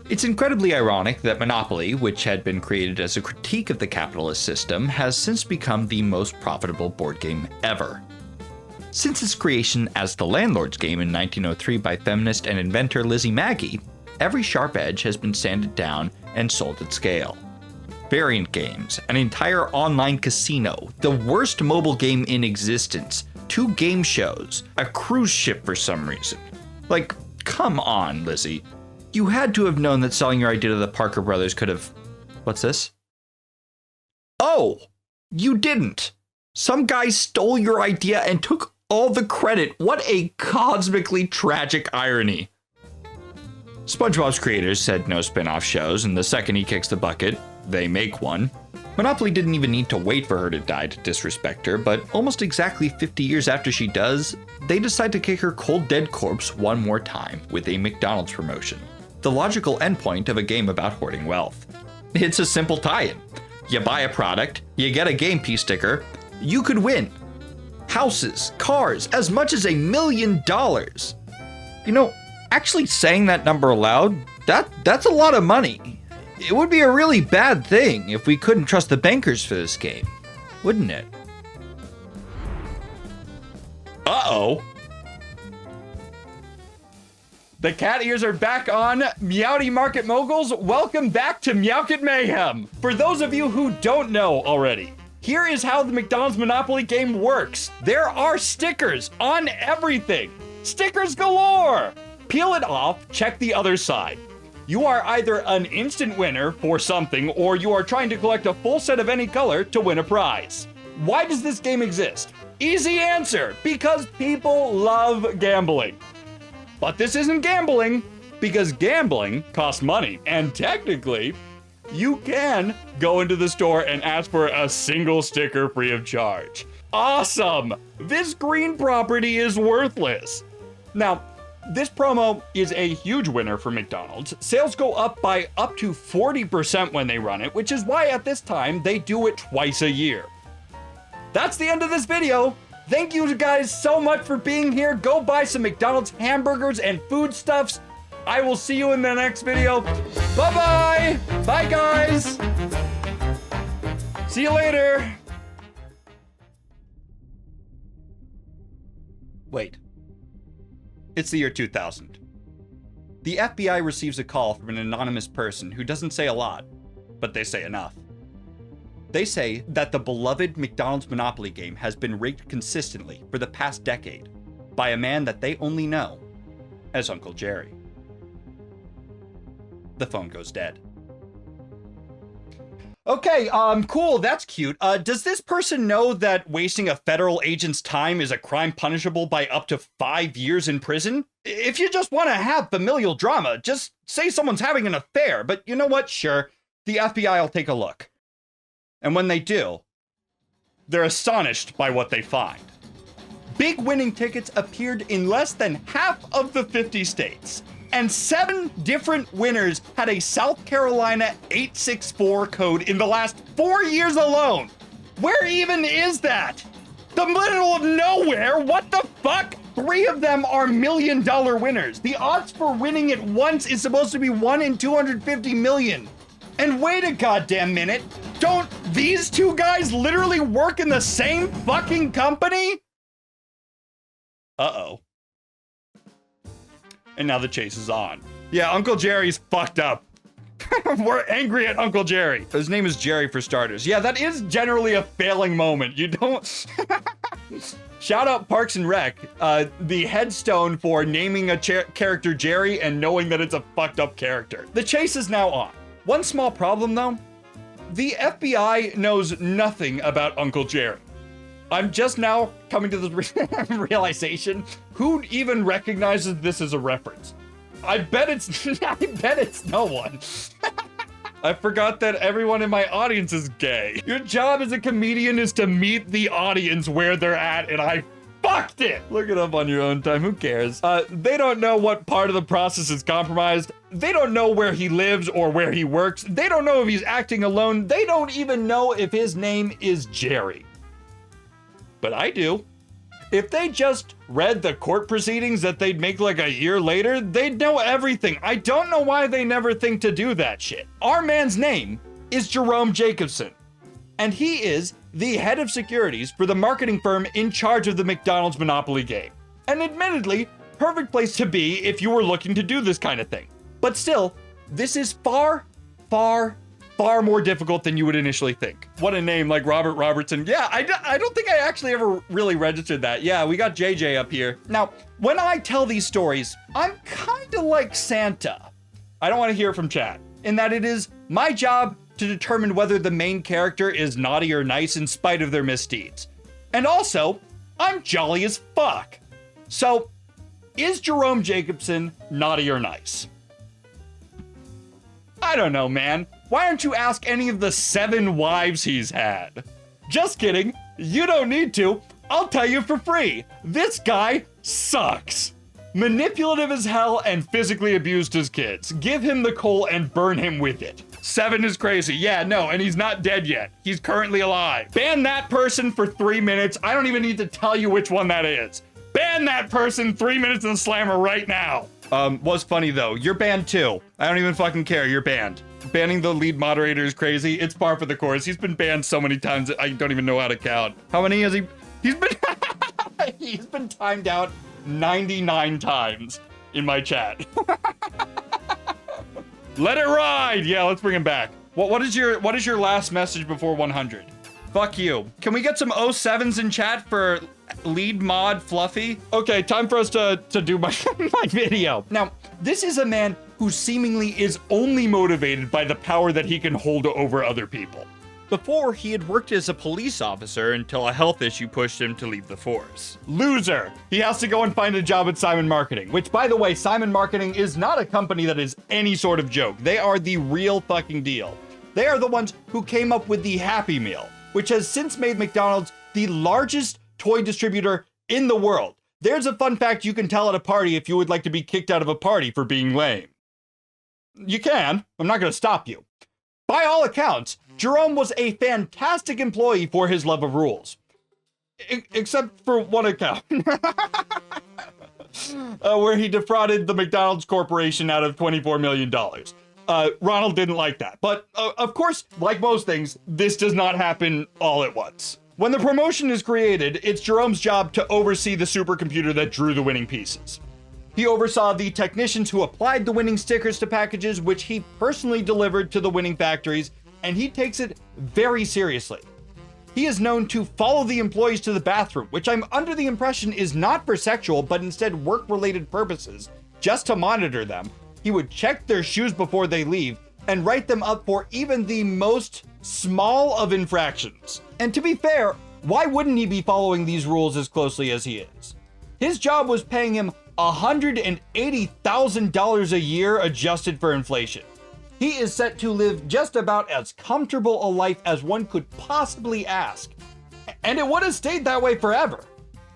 It's incredibly ironic that Monopoly, which had been created as a critique of the capitalist system, has since become the most profitable board game ever. Since its creation as the landlord's game in 1903 by feminist and inventor Lizzie Magie, every sharp edge has been sanded down and sold at scale. Variant games, an entire online casino, the worst mobile game in existence, 2 game shows, a cruise ship for some reason. Like, come on, Lizzie. You had to have known that selling your idea to the Parker brothers could have... What's this? Oh, you didn't. Some guy stole your idea and took all the credit. What a cosmically tragic irony. SpongeBob's creators said no spin-off shows, and the second he kicks the bucket, they make one. Monopoly didn't even need to wait for her to die to disrespect her, but almost exactly 50 years after she does, they decide to kick her cold dead corpse one more time with a McDonald's promotion. The logical endpoint of a game about hoarding wealth. It's a simple tie-in. You buy a product, you get a game piece sticker, you could win. Houses, cars, as much as $1 million. You know, actually saying that number aloud, that's a lot of money. It would be a really bad thing if we couldn't trust the bankers for this game, wouldn't it? Uh-oh. The cat ears are back on. Meowdy Market Moguls, welcome back to Meowkit Mayhem. For those of you who don't know already, here is how the McDonald's Monopoly game works. There are stickers on everything. Stickers galore. Peel it off, check the other side. You are either an instant winner for something, or you are trying to collect a full set of any color to win a prize. Why does this game exist? Easy answer, because people love gambling. But this isn't gambling, because gambling costs money, and technically, you can go into the store and ask for a single sticker free of charge. Awesome! This green property is worthless. Now, this promo is a huge winner for McDonald's. Sales go up by up to 40% when they run it, which is why at this time they do it twice a year. That's the end of this video. Thank you guys so much for being here. Go buy some McDonald's hamburgers and foodstuffs. I will see you in the next video. Bye-bye. Bye, guys. See you later. Wait. It's the year 2000. The FBI receives a call from an anonymous person who doesn't say a lot, but they say enough. They say that the beloved McDonald's Monopoly game has been rigged consistently for the past decade by a man that they only know as Uncle Jerry. The phone goes dead. Okay, cool, that's cute. Does this person know that wasting a federal agent's time is a crime punishable by up to 5 years in prison? If you just want to have familial drama, just say someone's having an affair, but you know what? Sure, the FBI will take a look. And when they do, they're astonished by what they find. Big winning tickets appeared in less than half of the 50 states. And 7 different winners had a South Carolina 864 code in the last 4 years alone. Where even is that? The middle of nowhere? What the fuck? 3 of them are $1 million winners. The odds for winning it once is supposed to be 1 in 250 million. And wait a goddamn minute, don't these 2 guys literally work in the same fucking company? Uh-oh. And now the chase is on. Yeah, Uncle Jerry's fucked up. We're angry at Uncle Jerry. His name is Jerry for starters. Yeah, that is generally a failing moment. You don't... Shout out Parks and Rec, the headstone for naming a character Jerry and knowing that it's a fucked up character. The chase is now on. One small problem though, the FBI knows nothing about Uncle Jerry. I'm just now coming to the realization, who even recognizes this as a reference? I bet it's no one. I forgot that everyone in my audience is gay. Your job as a comedian is to meet the audience where they're at, and I fucked it. Look it up on your own time, who cares? They don't know what part of the process is compromised. They don't know where he lives or where he works. They don't know if he's acting alone. They don't even know if his name is Jerry. But I do. If they just read the court proceedings that they'd make like a year later, they'd know everything. I don't know why they never think to do that shit. Our man's name is Jerome Jacobson, and he is the head of securities for the marketing firm in charge of the McDonald's Monopoly game. And admittedly, perfect place to be if you were looking to do this kind of thing. But still, this is far, far, far more difficult than you would initially think. What a name, like Robert Robertson. Yeah, I don't think I actually ever really registered that. Yeah, we got JJ up here. Now, when I tell these stories, I'm kind of like Santa. I don't want to hear from chat, in that it is my job to determine whether the main character is naughty or nice in spite of their misdeeds. And also, I'm jolly as fuck. So, is Jerome Jacobson naughty or nice? I don't know, man. Why don't you ask any of the 7 wives he's had? Just kidding. You don't need to. I'll tell you for free. This guy sucks. Manipulative as hell and physically abused his kids. Give him the coal and burn him with it. 7 is crazy. Yeah, no, and he's not dead yet. He's currently alive. Ban that person for 3 minutes. I don't even need to tell you which one that is. Ban that person 3 minutes in the slammer right now. Was funny though. You're banned too. I don't even fucking care. You're banned. Banning the lead moderator is crazy. It's par for the course. He's been banned so many times that I don't even know how to count. How many has he? He's been he's been timed out 99 times in my chat. Let it ride. Yeah, let's bring him back. What is your last message before 100? Fuck you. Can we get some 07s in chat for lead mod Fluffy? Okay, time for us to do my video. Now, this is a man who seemingly is only motivated by the power that he can hold over other people. Before, he had worked as a police officer until a health issue pushed him to leave the force. Loser! He has to go and find a job at Simon Marketing, which, by the way, Simon Marketing is not a company that is any sort of joke. They are the real fucking deal. They are the ones who came up with the Happy Meal, which has since made McDonald's the largest toy distributor in the world. There's a fun fact you can tell at a party if you would like to be kicked out of a party for being lame. You can. I'm not going to stop you. By all accounts, Jerome was a fantastic employee for his love of rules. Except for one account. Where he defrauded the McDonald's Corporation out of $24 million. Ronald didn't like that. But, of course, like most things, this does not happen all at once. When the promotion is created, it's Jerome's job to oversee the supercomputer that drew the winning pieces. He oversaw the technicians who applied the winning stickers to packages, which he personally delivered to the winning factories, and he takes it very seriously. He is known to follow the employees to the bathroom, which I'm under the impression is not for sexual, but instead work-related purposes, just to monitor them. He would check their shoes before they leave, and write them up for even the most small of infractions. And to be fair, why wouldn't he be following these rules as closely as he is? His job was paying him $180,000 a year adjusted for inflation. He is set to live just about as comfortable a life as one could possibly ask. And it would have stayed that way forever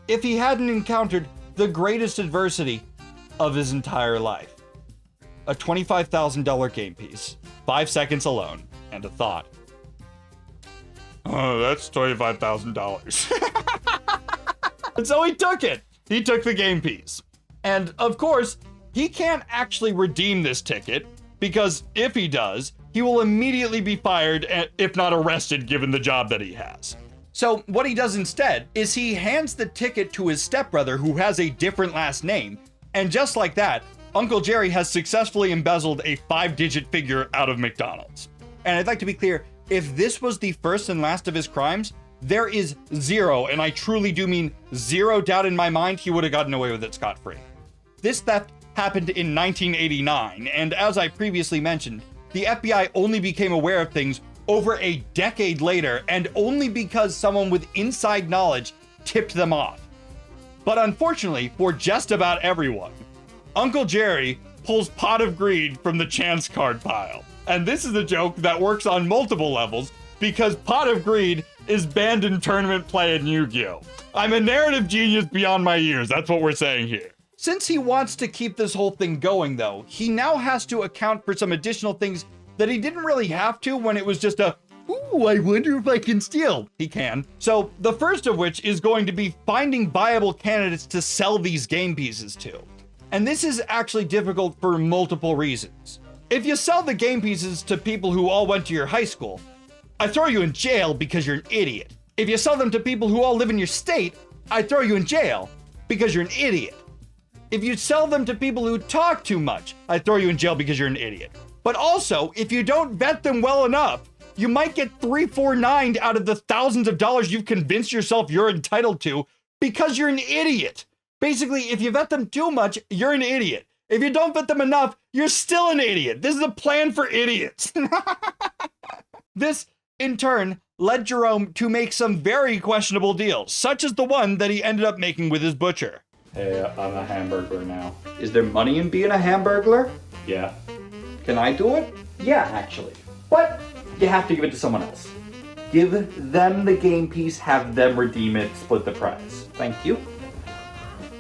if he hadn't encountered the greatest adversity of his entire life. A $25,000 game piece, 5 seconds alone, and a thought. Oh, that's $25,000. And so he took it. He took the game piece. And of course, he can't actually redeem this ticket because if he does, he will immediately be fired, if not arrested, given the job that he has. So what he does instead is he hands the ticket to his stepbrother who has a different last name. And just like that, Uncle Jerry has successfully embezzled a 5-digit figure out of McDonald's. And I'd like to be clear, if this was the first and last of his crimes, there is zero, and I truly do mean zero doubt in my mind, he would have gotten away with it scot-free. This theft happened in 1989, and as I previously mentioned, the FBI only became aware of things over a decade later, and only because someone with inside knowledge tipped them off. But unfortunately, for just about everyone, Uncle Jerry pulls Pot of Greed from the chance card pile. And this is a joke that works on multiple levels, because Pot of Greed is banned in tournament play in Yu-Gi-Oh! I'm a narrative genius beyond my years, that's what we're saying here. Since he wants to keep this whole thing going though, he now has to account for some additional things that he didn't really have to when it was just a Ooh, I wonder if I can steal. He can. So the first of which is going to be finding viable candidates to sell these game pieces to. And this is actually difficult for multiple reasons. If you sell the game pieces to people who all went to your high school, I throw you in jail because you're an idiot. If you sell them to people who all live in your state, I throw you in jail because you're an idiot. If you sell them to people who talk too much, I throw you in jail because you're an idiot. But also, if you don't vet them well enough, you might get 349 out of the thousands of dollars you've convinced yourself you're entitled to because you're an idiot. Basically, if you vet them too much, you're an idiot. If you don't vet them enough, you're still an idiot. This is a plan for idiots. This, in turn, led Jerome to make some very questionable deals, such as the one that he ended up making with his butcher. Hey, I'm a hamburger now. Is there money in being a hamburglar? Yeah. Can I do it? Yeah, actually. But you have to give it to someone else. Give them the game piece, have them redeem it, split the prize. Thank you.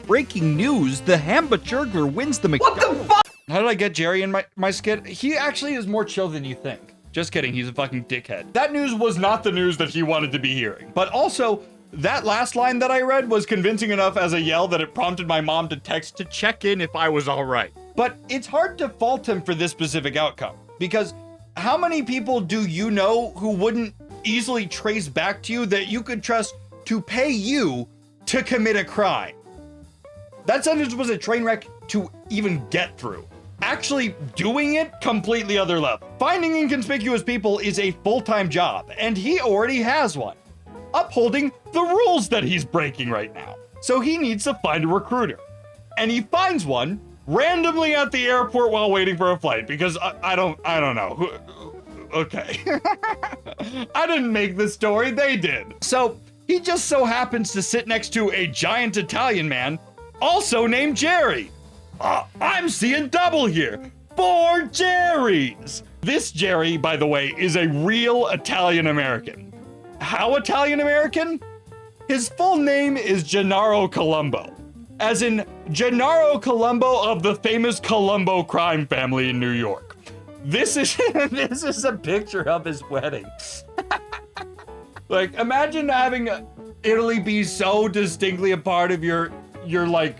Breaking news, the hamburger wins the McDonald's. What the fuck? How did I get Jerry in my skit? He actually is more chill than you think. Just kidding, he's a fucking dickhead. That news was not the news that he wanted to be hearing. But also, that last line that I read was convincing enough as a yell that it prompted my mom to text to check in if I was all right. But it's hard to fault him for this specific outcome, because how many people do you know who wouldn't easily trace back to you that you could trust to pay you to commit a crime? That sentence was a train wreck to even get through. Actually doing it, completely other level. Finding inconspicuous people is a full-time job, and he already has one. Upholding the rules that he's breaking right now. So he needs to find a recruiter. And he finds one randomly at the airport while waiting for a flight, because I don't know. Okay. I didn't make this story, they did. So he just so happens to sit next to a giant Italian man, also named Jerry. I'm seeing double here. 4 Jerrys. This Jerry, by the way, is a real Italian American. How Italian American? His full name is Gennaro Colombo, as in Gennaro Colombo of the famous Colombo crime family in New York. This is this is a picture of his wedding. Like, imagine having Italy be so distinctly a part of your like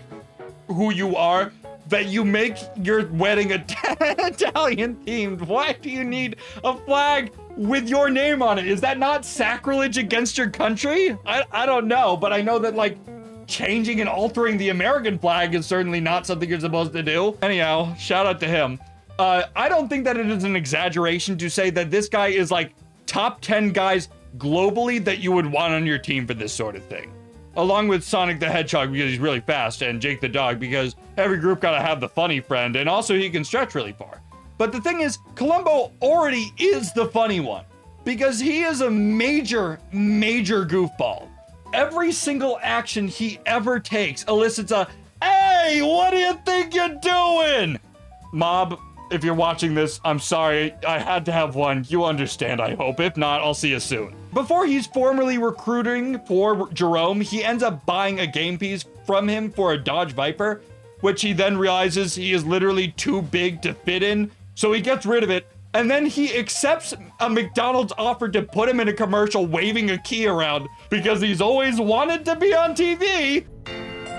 who you are that you make your wedding Italian themed. Why do you need a flag with your name on it? Is that not sacrilege against your country? I don't know, but I know that like changing and altering the American flag is certainly not something you're supposed to do. Anyhow, shout out to him. I don't think that it is an exaggeration to say that this guy is like top 10 guys globally that you would want on your team for this sort of thing. Along with Sonic the Hedgehog because he's really fast, and Jake the Dog because every group gotta have the funny friend, and also he can stretch really far. But the thing is, Colombo already is the funny one because he is a major goofball. Every single action he ever takes elicits a, "Hey, what do you think you're doing?" Mob, if you're watching this, I'm sorry, I had to have one. You understand, I hope. If not, I'll see you soon. Before he's formally recruiting for Jerome, he ends up buying a game piece from him for a Dodge Viper, which he then realizes he is literally too big to fit in, so he gets rid of it, and then he accepts a McDonald's offer to put him in a commercial waving a key around because he's always wanted to be on TV.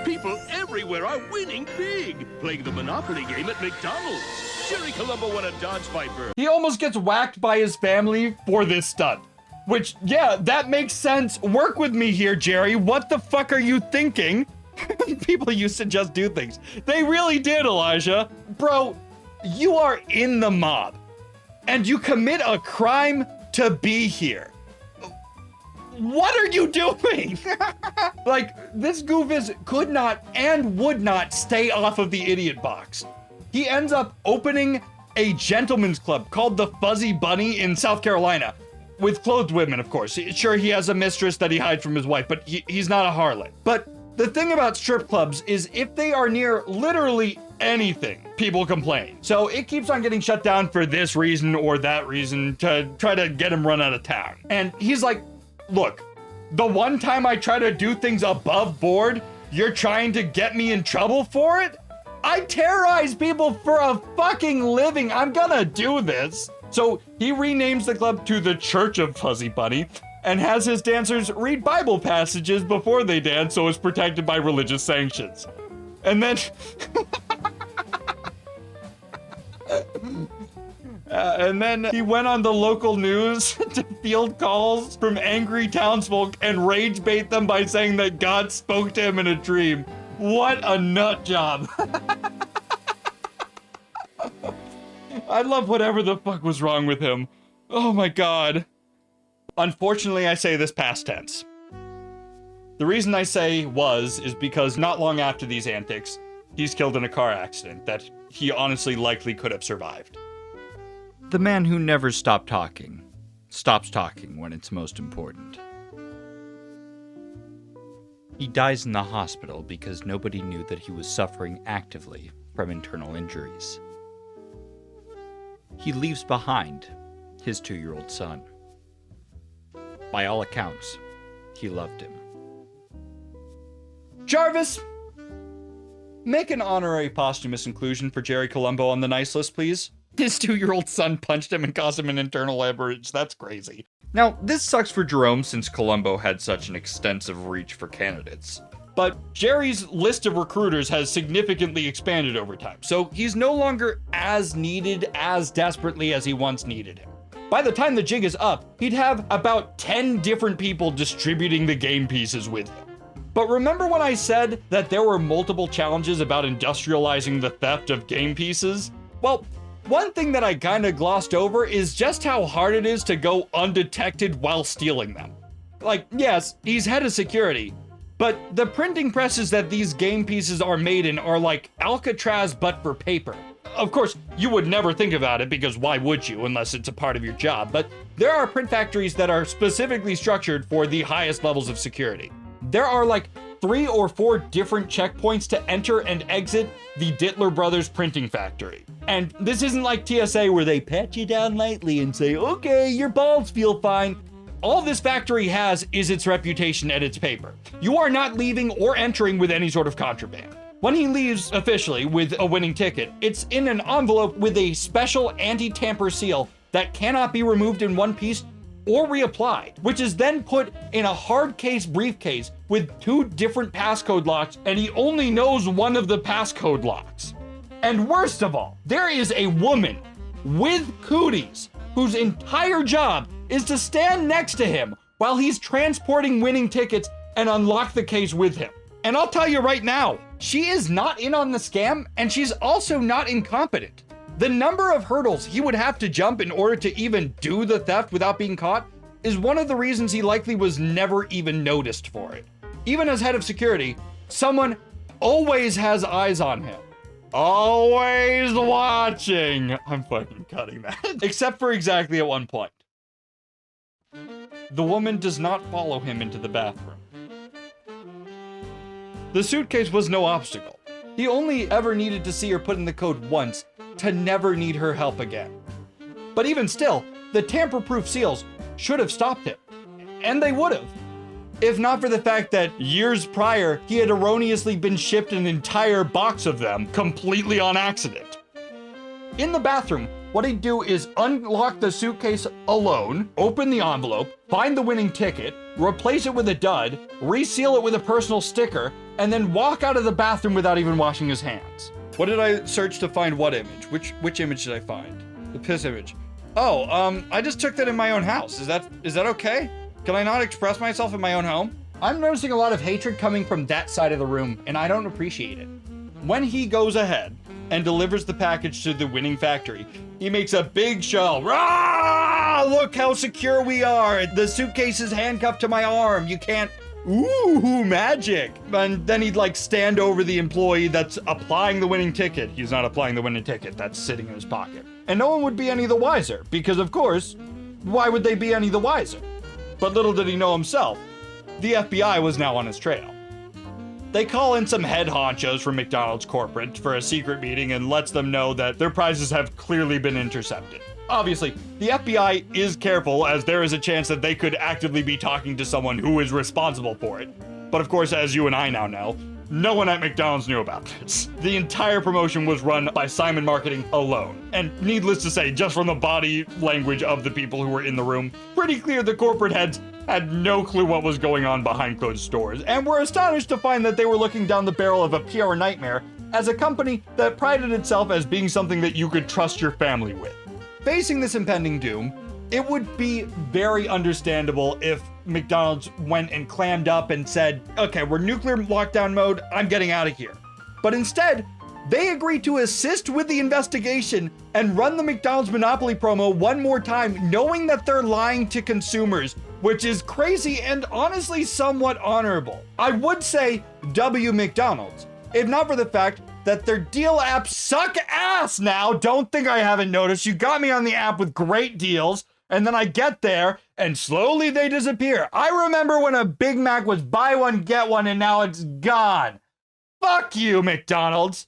People everywhere are winning big, playing the Monopoly game at McDonald's. Jerry Colombo won a Dodge Viper. He almost gets whacked by his family for this stunt. Which, yeah, that makes sense. Work with me here, Jerry. What the fuck are you thinking? People used to just do things. They really did, Elijah. Bro, you are in the mob. And you commit a crime to be here. What are you doing? Like, this goofus could not and would not stay off of the idiot box. He ends up opening a gentleman's club called the Fuzzy Bunny in South Carolina. With clothed women, of course. Sure, he has a mistress that he hides from his wife, but he's not a harlot. But the thing about strip clubs is if they are near literally anything, people complain. So it keeps on getting shut down for this reason or that reason to try to get him run out of town. And he's like, look, the one time I try to do things above board, you're trying to get me in trouble for it? I terrorize people for a fucking living. I'm gonna do this. So he renames the club to the Church of Fuzzy Bunny and has his dancers read Bible passages before they dance so it's protected by religious sanctions. And then... and then he went on the local news to field calls from angry townsfolk and rage bait them by saying that God spoke to him in a dream. What a nut job. I love whatever the fuck was wrong with him. Oh my God. Unfortunately, I say this past tense. The reason I say was is because not long after these antics, he's killed in a car accident that he honestly likely could have survived. The man who never stopped talking, stops talking when it's most important. He dies in the hospital because nobody knew that he was suffering actively from internal injuries. He leaves behind his 2-year-old son. By all accounts, he loved him. Jarvis, make an honorary posthumous inclusion for Jerry Colombo on the nice list, please. His 2-year-old son punched him and caused him an internal hemorrhage. That's crazy. Now, this sucks for Jerome since Colombo had such an extensive reach for candidates. But Jerry's list of recruiters has significantly expanded over time, so he's no longer as needed as desperately as he once needed him. By the time the jig is up, he'd have about 10 different people distributing the game pieces with him. But remember when I said that there were multiple challenges about industrializing the theft of game pieces? Well, one thing that I kinda glossed over is just how hard it is to go undetected while stealing them. Like, yes, he's head of security, but the printing presses that these game pieces are made in are like Alcatraz but for paper. Of course, you would never think about it because why would you unless it's a part of your job, but there are print factories that are specifically structured for the highest levels of security. There are like 3 or 4 different checkpoints to enter and exit the Dittler Brothers printing factory. And this isn't like TSA where they pat you down lightly and say, okay, your balls feel fine. All this factory has is its reputation and its paper. You are not leaving or entering with any sort of contraband. When he leaves officially with a winning ticket, it's in an envelope with a special anti-tamper seal that cannot be removed in one piece or reapplied, which is then put in a hard case briefcase with 2 different passcode locks, and he only knows one of the passcode locks. And worst of all, there is a woman with cooties whose entire job is to stand next to him while he's transporting winning tickets and unlock the case with him. And I'll tell you right now, she is not in on the scam, and she's also not incompetent. The number of hurdles he would have to jump in order to even do the theft without being caught is one of the reasons he likely was never even noticed for it. Even as head of security, someone always has eyes on him. Always watching. I'm fucking cutting that. Except for exactly at one point. The woman does not follow him into the bathroom. The suitcase was no obstacle. He only ever needed to see her put in the code once to never need her help again. But even still, the tamper-proof seals should have stopped him. And they would have. If not for the fact that years prior, he had erroneously been shipped an entire box of them completely on accident. In the bathroom, what he'd do is unlock the suitcase alone, open the envelope, find the winning ticket, replace it with a dud, reseal it with a personal sticker, and then walk out of the bathroom without even washing his hands. What did I search to find what image? Which image did I find? The piss image. Oh, I just took that in my own house. Is that okay? Can I not express myself in my own home? I'm noticing a lot of hatred coming from that side of the room, and I don't appreciate it. When he goes ahead and delivers the package to the winning factory, he makes a big show. Rah! Look how secure we are. The suitcase is handcuffed to my arm. You can't. Ooh, magic. And then he'd like stand over the employee that's applying the winning ticket. He's not applying the winning ticket. That's sitting in his pocket. And no one would be any the wiser because, of course, why would they be any the wiser? But little did he know himself, the FBI was now on his trail. They call in some head honchos from McDonald's corporate for a secret meeting and lets them know that their prizes have clearly been intercepted. Obviously, the FBI is careful as there is a chance that they could actively be talking to someone who is responsible for it. But of course, as you and I now know, no one at McDonald's knew about this. The entire promotion was run by Simon Marketing alone. And needless to say, just from the body language of the people who were in the room, pretty clear the corporate heads had no clue what was going on behind closed doors, and were astonished to find that they were looking down the barrel of a PR nightmare as a company that prided itself as being something that you could trust your family with. Facing this impending doom, it would be very understandable if McDonald's went and clammed up and said, okay, we're nuclear lockdown mode, I'm getting out of here. But instead, they agreed to assist with the investigation and run the McDonald's Monopoly promo one more time, knowing that they're lying to consumers, which is crazy and honestly somewhat honorable. I would say W McDonald's, if not for the fact that their deal apps suck ass now. Don't think I haven't noticed. You got me on the app with great deals, and then I get there and slowly they disappear. I remember when a Big Mac was buy one, get one, and now it's gone. Fuck you, McDonald's.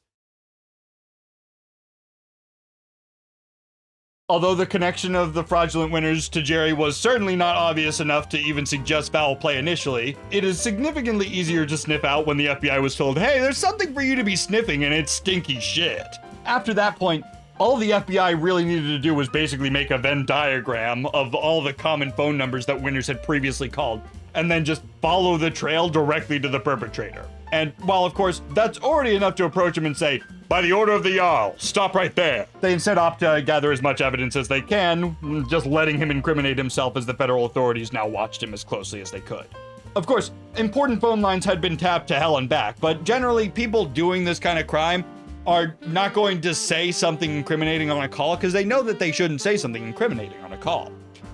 Although the connection of the fraudulent winners to Jerry was certainly not obvious enough to even suggest foul play initially, it is significantly easier to sniff out when the FBI was told, hey, there's something for you to be sniffing and it's stinky shit. After that point, all the FBI really needed to do was basically make a Venn diagram of all the common phone numbers that winners had previously called, and then just follow the trail directly to the perpetrator. And while of course that's already enough to approach him and say, by the order of the Jarl, stop right there, they instead opt to gather as much evidence as they can, just letting him incriminate himself as the federal authorities now watched him as closely as they could. Of course, important phone lines had been tapped to hell and back, but generally people doing this kind of crime are not going to say something incriminating on a call because they know that they shouldn't say something incriminating on a call.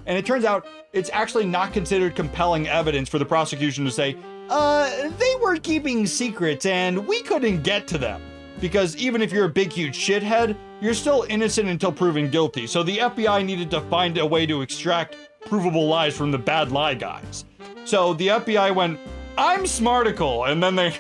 And it turns out it's actually not considered compelling evidence for the prosecution to say, they were keeping secrets and we couldn't get to them. Because even if you're a big, huge shithead, you're still innocent until proven guilty. So the FBI needed to find a way to extract provable lies from the bad lie guys. So the FBI went, I'm smarticle. And then they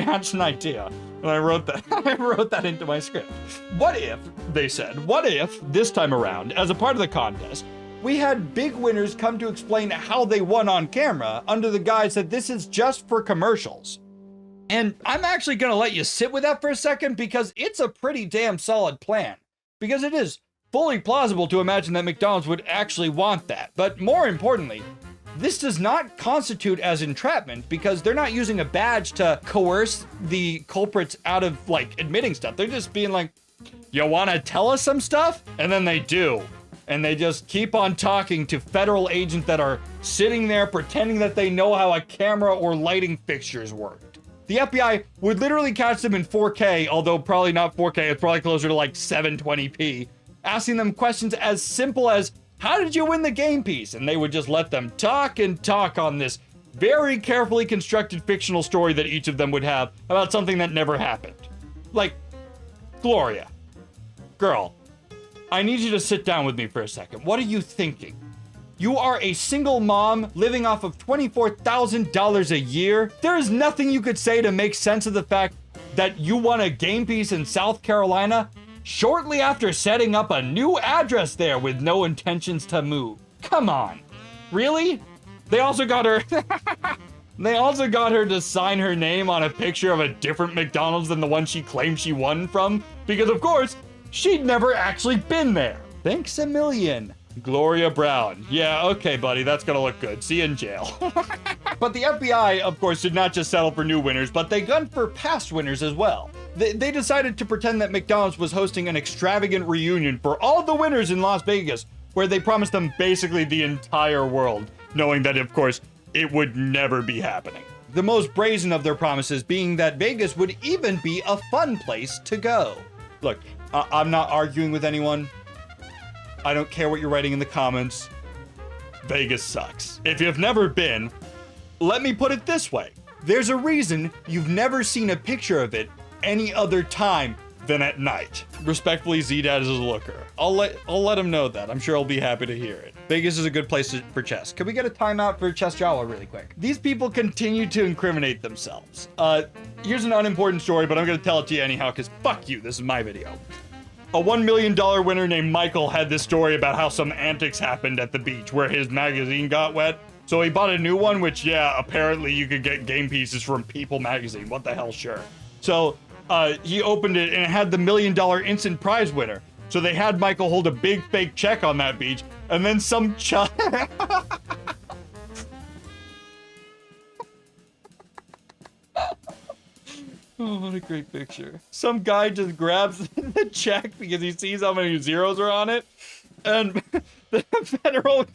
hatched an idea. And I wrote that into my script. What if, they said, what if this time around, as a part of the contest, we had big winners come to explain how they won on camera under the guise that this is just for commercials. And I'm actually going to let you sit with that for a second because it's a pretty damn solid plan. Because it is fully plausible to imagine that McDonald's would actually want that. But more importantly, this does not constitute as entrapment because they're not using a badge to coerce the culprits out of, like, admitting stuff. They're just being like, you want to tell us some stuff? And then they do. And they just keep on talking to federal agents that are sitting there pretending that they know how a camera or lighting fixtures work. The FBI would literally catch them in 4K, although probably not 4K, it's probably closer to like 720p, asking them questions as simple as, how did you win the game piece? And they would just let them talk and talk on this very carefully constructed fictional story that each of them would have about something that never happened. Like, Gloria, girl, I need you to sit down with me for a second. What are you thinking? You are a single mom living off of $24,000 a year. There is nothing you could say to make sense of the fact that you won a game piece in South Carolina shortly after setting up a new address there with no intentions to move. Come on. Really? They also got her to sign her name on a picture of a different McDonald's than the one she claimed she won from because of course, she'd never actually been there. Thanks a million. Gloria Brown. Yeah, okay, buddy, that's gonna look good. See you in jail. But the FBI, of course, did not just settle for new winners, but they gunned for past winners as well. They decided to pretend that McDonald's was hosting an extravagant reunion for all the winners in Las Vegas, where they promised them basically the entire world, knowing that, of course, it would never be happening. The most brazen of their promises being that Vegas would even be a fun place to go. Look, I'm not arguing with anyone. I don't care what you're writing in the comments. Vegas sucks. If you've never been, let me put it this way. There's a reason you've never seen a picture of it any other time than at night. Respectfully, Z-Dad is a looker. I'll let him know that. I'm sure he'll be happy to hear it. Vegas is a good place for chess. Can we get a timeout for Chess Jawa really quick? These people continue to incriminate themselves. Here's an unimportant story, but I'm gonna tell it to you anyhow, because fuck you, this is my video. A $1 million winner named Michael had this story about how some antics happened at the beach where his magazine got wet. So he bought a new one, which, yeah, apparently you could get game pieces from People magazine. What the hell, sure. So he opened it, and it had the $1 million instant prize winner. So they had Michael hold a big fake check on that beach, and then some child... Oh, what a great picture. Some guy just grabs the check because he sees how many zeros are on it, and the federal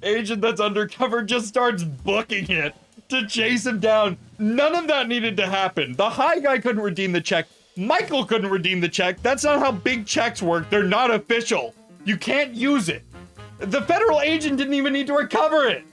agent that's undercover just starts booking it to chase him down. None of that needed to happen. The high guy couldn't redeem the check. Michael couldn't redeem the check. That's not how big checks work. They're not official. You can't use it. The federal agent didn't even need to recover it.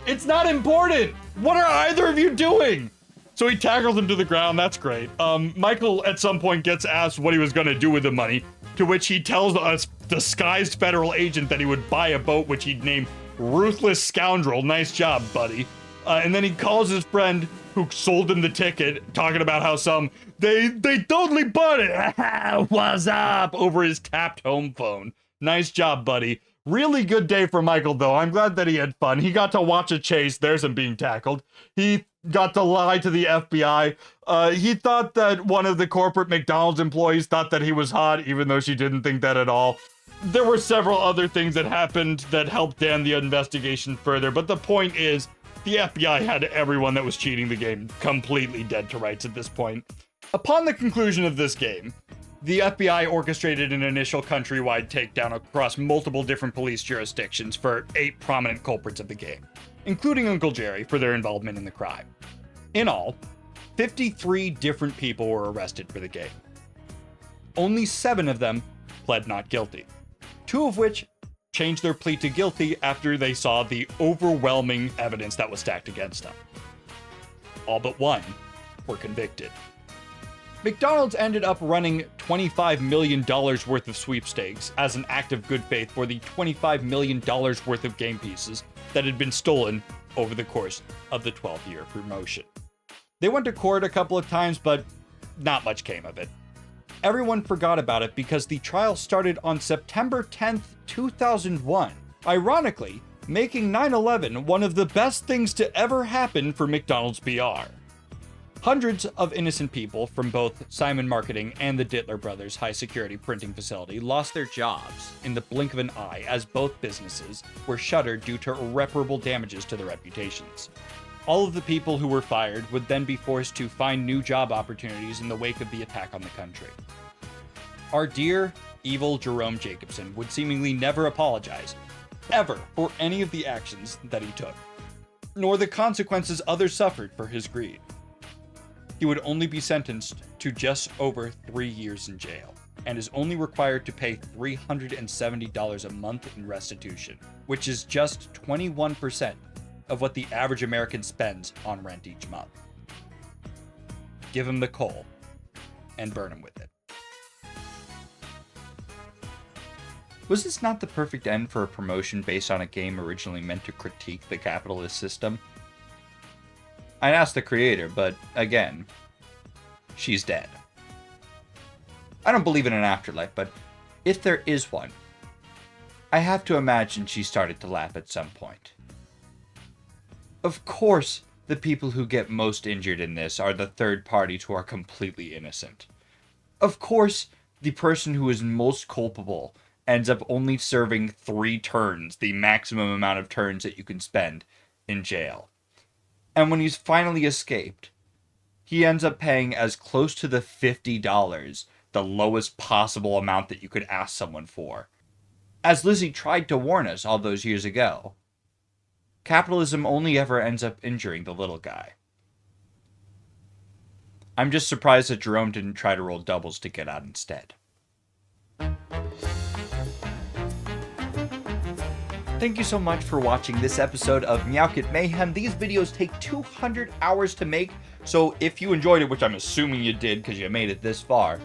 It's not important. What are either of you doing? So he tackles him to the ground. That's great. Michael at some point gets asked what he was going to do with the money, to which he tells a disguised federal agent that he would buy a boat, which he'd name Ruthless Scoundrel. Nice job, buddy. And then he calls his friend who sold him the ticket, talking about how they totally bought it. What's up? Over his tapped home phone. Nice job, buddy. Really good day for Michael, though. I'm glad that he had fun. He got to watch a chase. There's him being tackled. He got to lie to the FBI. He thought that one of the corporate McDonald's employees thought that he was hot, even though she didn't think that at all. There were several other things that happened that helped Dan the investigation further, but the point is, the FBI had everyone that was cheating the game completely dead to rights at this point. Upon the conclusion of this game, the FBI orchestrated an initial countrywide takedown across multiple different police jurisdictions for 8 prominent culprits of the game, including Uncle Jerry for their involvement in the crime. In all, 53 different people were arrested for the game. Only 7 of them pled not guilty, 2 of which changed their plea to guilty after they saw the overwhelming evidence that was stacked against them. All but 1 were convicted. McDonald's ended up running $25 million worth of sweepstakes as an act of good faith for the $25 million worth of game pieces that had been stolen over the course of the 12-year promotion. They went to court a couple of times, but not much came of it. Everyone forgot about it because the trial started on September 10th, 2001, ironically making 9/11 one of the best things to ever happen for McDonald's PR. Hundreds of innocent people from both Simon Marketing and the Dittler Brothers high-security printing facility lost their jobs in the blink of an eye as both businesses were shuttered due to irreparable damages to their reputations. All of the people who were fired would then be forced to find new job opportunities in the wake of the attack on the country. Our dear, evil Jerome Jacobson would seemingly never apologize, ever, for any of the actions that he took, nor the consequences others suffered for his greed. He would only be sentenced to just over 3 years in jail, and is only required to pay $370 a month in restitution, which is just 21% of what the average American spends on rent each month. Give him the coal, and burn him with it. Was this not the perfect end for a promotion based on a game originally meant to critique the capitalist system? I'd ask the creator, but again, she's dead. I don't believe in an afterlife, but if there is one, I have to imagine she started to laugh at some point. Of course, the people who get most injured in this are the third parties who are completely innocent. Of course, the person who is most culpable ends up only serving 3 turns, the maximum amount of turns that you can spend in jail. And when he's finally escaped, he ends up paying as close to the $50, the lowest possible amount that you could ask someone for. As Lizzie tried to warn us all those years ago, capitalism only ever ends up injuring the little guy. I'm just surprised that Jerome didn't try to roll doubles to get out instead. Thank you so much for watching this episode of Meowkit Mayhem. These videos take 200 hours to make, so if you enjoyed it, which I'm assuming you did because you made it this far,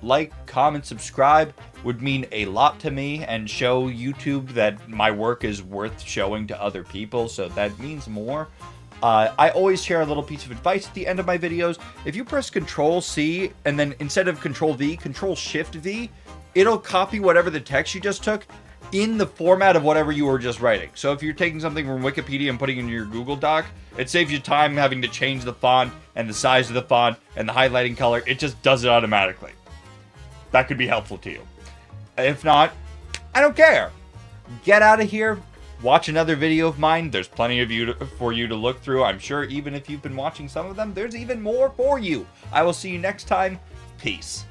like, comment, subscribe would mean a lot to me and show YouTube that my work is worth showing to other people, so that means more. I always share a little piece of advice at the end of my videos. If you press Control-C and then instead of Control-V, Control-Shift-V, it'll copy whatever the text you just took. in the format of whatever you were just writing. So if you're taking something from Wikipedia and putting it in your Google Doc, it saves you time having to change the font and the size of the font and the highlighting color. It just does it automatically. That could be helpful to you. If not, I don't care. Get out of here. Watch another video of mine. There's plenty of for you to look through. I'm sure even if you've been watching some of them, there's even more for you. I will see you next time. Peace.